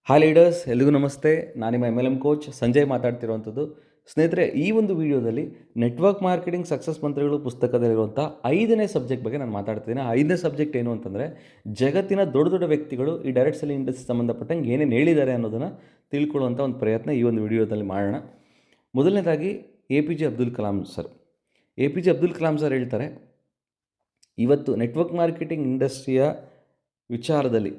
Hi leaders, ಎಲ್ಲಿಗೂ ನಮಸ್ತೆ. ನಾನು ನಿಮ್ಮ MLM ಕೋಚ್ ಸಂಜಯ್ ಮಾತಾಡ್ತಿರುವಂಥದ್ದು. ಸ್ನೇಹಿತರೆ, ಈ ಒಂದು ವಿಡಿಯೋದಲ್ಲಿ ನೆಟ್ವರ್ಕ್ ಮಾರ್ಕೆಟಿಂಗ್ ಸಕ್ಸಸ್ ಮಂತ್ರಗಳು ಪುಸ್ತಕದಲ್ಲಿರುವಂಥ 5ನೇ ಸಬ್ಜೆಕ್ಟ್ ಬಗ್ಗೆ ನಾನು ಮಾತಾಡ್ತಿದ್ದೀನಿ. 5ನೇ ಸಬ್ಜೆಕ್ಟ್ ಏನು ಅಂತಂದರೆ, ಜಗತ್ತಿನ ದೊಡ್ಡ ದೊಡ್ಡ ವ್ಯಕ್ತಿಗಳು ಈ ಡೈರೆಕ್ಟ್ ಸೆಲ್ಲಿಂಗ್ ಇಂಡಸ್ಟ್ರಿ ಸಂಬಂಧಪಟ್ಟಂಗೆ ಏನೇನು ಹೇಳಿದ್ದಾರೆ ಅನ್ನೋದನ್ನು ತಿಳ್ಕೊಳ್ಳುವಂಥ ಒಂದು ಪ್ರಯತ್ನ ಈ ಒಂದು ವಿಡಿಯೋದಲ್ಲಿ ಮಾಡೋಣ. ಮೊದಲನೇದಾಗಿ APJ Abdul Kalam sir. APJ Abdul Kalam sir ಹೇಳ್ತಾರೆ, ಇವತ್ತು ನೆಟ್ವರ್ಕ್ ಮಾರ್ಕೆಟಿಂಗ್ ಇಂಡಸ್ಟ್ರಿಯ ವಿಚಾರದಲ್ಲಿ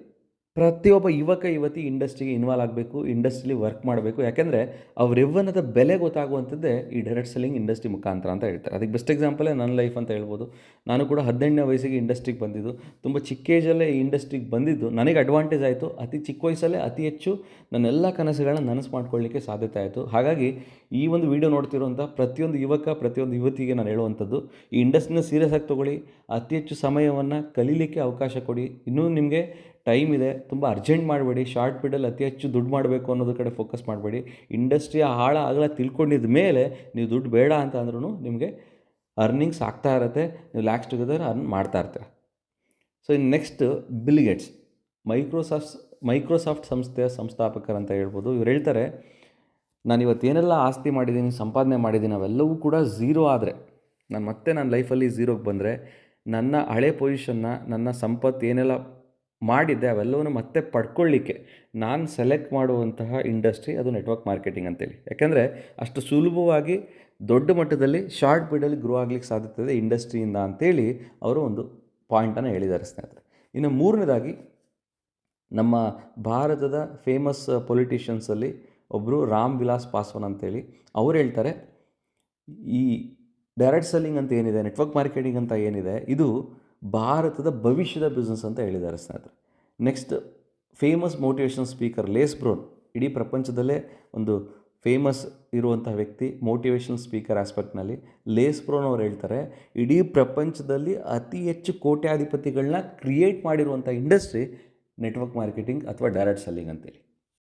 ಪ್ರತಿಯೊಬ್ಬ ಯುವತಿ ಇಂಡಸ್ಟ್ರಿಗೆ ಇನ್ವಾಲ್ವ್ ಆಗಬೇಕು, ಇಂಡಸ್ಟ್ರಿಲಿ ವರ್ಕ್ ಮಾಡಬೇಕು. ಯಾಕೆಂದರೆ ಅವ್ರ ಯೌವನದ ಬೆಲೆ ಗೊತ್ತಾಗುವಂಥದ್ದೇ ಈ ಡೈರೆಕ್ಟ್ ಸೆಲ್ಲಿಂಗ್ ಇಂಡಸ್ಟ್ರಿ ಮುಖಾಂತರ ಅಂತ ಹೇಳ್ತಾರೆ. ಅದಕ್ಕೆ ಬೆಸ್ಟ್ ಎಕ್ಸಾಂಪಲೇ ನನ್ನ ಲೈಫ್ ಅಂತ ಹೇಳ್ಬೋದು. ನಾನು ಕೂಡ 18ನೇ ವಯಸ್ಸಿಗೆ ಇಂಡಸ್ಟ್ರಿಗೆ ಬಂದಿದ್ದು, ತುಂಬ ಚಿಕ್ಕ ಏಜಲ್ಲೇ ಈ ಇಂಡಸ್ಟ್ರಿಗೆ ಬಂದಿದ್ದು ನನಗೆ ಅಡ್ವಾಂಟೇಜ್ ಆಯಿತು. ಅತಿ ಚಿಕ್ಕ ವಯಸ್ಸಲ್ಲೇ ಅತಿ ಹೆಚ್ಚು ನನ್ನೆಲ್ಲ ಕನಸುಗಳನ್ನ ನನಸು ಮಾಡ್ಕೊಳ್ಳಿಕ್ಕೆ ಸಾಧ್ಯತೆ ಆಯಿತು. ಹಾಗಾಗಿ ಈ ಒಂದು ವಿಡಿಯೋ ನೋಡ್ತಿರುವಂಥ ಪ್ರತಿಯೊಂದು ಯುವಕ, ಪ್ರತಿಯೊಂದು ಯುವತಿಗೆ ನಾನು ಹೇಳುವಂಥದ್ದು, ಈ ಇಂಡಸ್ಟ್ರಿನ ಸೀರಿಯಸ್ ಆಗಿ ತೊಗೊಳ್ಳಿ. ಅತಿ ಹೆಚ್ಚು ಸಮಯವನ್ನು ಕಲೀಲಿಕ್ಕೆ ಅವಕಾಶ ಕೊಡಿ. ಇನ್ನೂ ನಿಮಗೆ ಟೈಮ್ ಇದೆ, ತುಂಬ ಅರ್ಜೆಂಟ್ ಮಾಡಬೇಡಿ. ಶಾರ್ಟ್ ಪೀರಿಯಡಲ್ಲಿ ಅತಿ ಹೆಚ್ಚು ದುಡ್ಡು ಮಾಡಬೇಕು ಅನ್ನೋದ್ರ ಕಡೆ ಫೋಕಸ್ ಮಾಡಬೇಡಿ. ಇಂಡಸ್ಟ್ರಿಯ ಆಳ ಅಗಲ ತಿಳ್ಕೊಂಡಿದ್ದ ಮೇಲೆ ನೀವು ದುಡ್ಡು ಬೇಡ ಅಂತ ಅಂದ್ರೂ ನಿಮಗೆ ಅರ್ನಿಂಗ್ಸ್ ಆಗ್ತಾ ಇರುತ್ತೆ. ನೀವು ಲ್ಯಾಕ್ಸ್ ಟುಗೆದರ್ ಅರ್ನ್ ಮಾಡ್ತಾ ಇರ್ತೀರ. ಸೊ ಇನ್ನು ನೆಕ್ಸ್ಟ್, ಬಿಲ್ ಗೇಟ್ಸ್, ಮೈಕ್ರೋಸಾಫ್ಟ್ ಸಂಸ್ಥೆಯ ಸಂಸ್ಥಾಪಕರಂತ ಹೇಳ್ಬೋದು. ಇವ್ರು ಹೇಳ್ತಾರೆ, ನಾನು ಇವತ್ತೇನೆಲ್ಲ ಆಸ್ತಿ ಮಾಡಿದ್ದೀನಿ, ಸಂಪಾದನೆ ಮಾಡಿದ್ದೀನಿ, ಅವೆಲ್ಲವೂ ಕೂಡ ಝೀರೋ ಆದರೆ, ನಾನು ಮತ್ತೆ ನನ್ನ ಲೈಫಲ್ಲಿ ಝೀರೋಗೆ ಬಂದರೆ, ನನ್ನ ಹಳೆ ಪೊಸಿಷನ್ನ, ನನ್ನ ಸಂಪತ್ತು ಏನೆಲ್ಲ ಮಾಡಿದ್ದೆ ಅವೆಲ್ಲವನ್ನು ಮತ್ತೆ ಪಡ್ಕೊಳ್ಳಿಕ್ಕೆ ನಾನು ಸೆಲೆಕ್ಟ್ ಮಾಡುವಂತಹ ಇಂಡಸ್ಟ್ರಿ ಅದು ನೆಟ್ವರ್ಕ್ ಮಾರ್ಕೆಟಿಂಗ್ ಅಂತೇಳಿ. ಯಾಕೆಂದರೆ ಅಷ್ಟು ಸುಲಭವಾಗಿ ದೊಡ್ಡ ಮಟ್ಟದಲ್ಲಿ ಶಾರ್ಟ್ ಪೀರಿಯಡಲ್ಲಿ ಗ್ರೋ ಆಗಲಿಕ್ಕೆ ಸಾಧ್ಯತೆ ಇದೆ ಇಂಡಸ್ಟ್ರಿಯಿಂದ ಅಂತೇಳಿ ಅವರು ಒಂದು ಪಾಯಿಂಟನ್ನು ಹೇಳಿದ್ದಾರೆ ಸ್ನೇಹಿತರೆ. ಇನ್ನು ಮೂರನೇದಾಗಿ, ನಮ್ಮ ಭಾರತದ ಫೇಮಸ್ ಪೊಲಿಟಿಷಿಯನ್ಸಲ್ಲಿ ಒಬ್ಬರು ರಾಮ್ ವಿಲಾಸ್ ಪಾಸ್ವಾನ್ ಅಂತೇಳಿ ಅವ್ರು ಹೇಳ್ತಾರೆ, ಈ ಡೈರೆಕ್ಟ್ ಸೆಲ್ಲಿಂಗ್ ಅಂತ ಏನಿದೆ, ನೆಟ್ವರ್ಕ್ ಮಾರ್ಕೆಟಿಂಗ್ ಅಂತ ಏನಿದೆ, ಇದು ಭಾರತದ ಭವಿಷ್ಯದ ಬಿಸ್ನೆಸ್ ಅಂತ ಹೇಳಿದ್ದಾರೆ ಸ್ನೇಹಿತರೆ. Next, famous motivation speaker Les Brown, ಇಡೀ ಪ್ರಪಂಚದಲ್ಲೇ ಒಂದು ಫೇಮಸ್ ಇರುವಂಥ ವ್ಯಕ್ತಿ ಮೋಟಿವೇಶನ್ ಸ್ಪೀಕರ್ ಆಸ್ಪೆಕ್ಟ್ನಲ್ಲಿ. ಲೇಸ್ ಬ್ರೋನ್ ಅವರು ಹೇಳ್ತಾರೆ, ಇಡೀ ಪ್ರಪಂಚದಲ್ಲಿ ಅತಿ ಹೆಚ್ಚು ಕೋಟ್ಯಾಧಿಪತಿಗಳನ್ನ ಕ್ರಿಯೇಟ್ ಮಾಡಿರುವಂಥ ಇಂಡಸ್ಟ್ರಿ ನೆಟ್ವರ್ಕ್ ಮಾರ್ಕೆಟಿಂಗ್ ಅಥವಾ ಡೈರೆಕ್ಟ್ ಸೆಲ್ಲಿಂಗ್ ಅಂತೇಳಿ.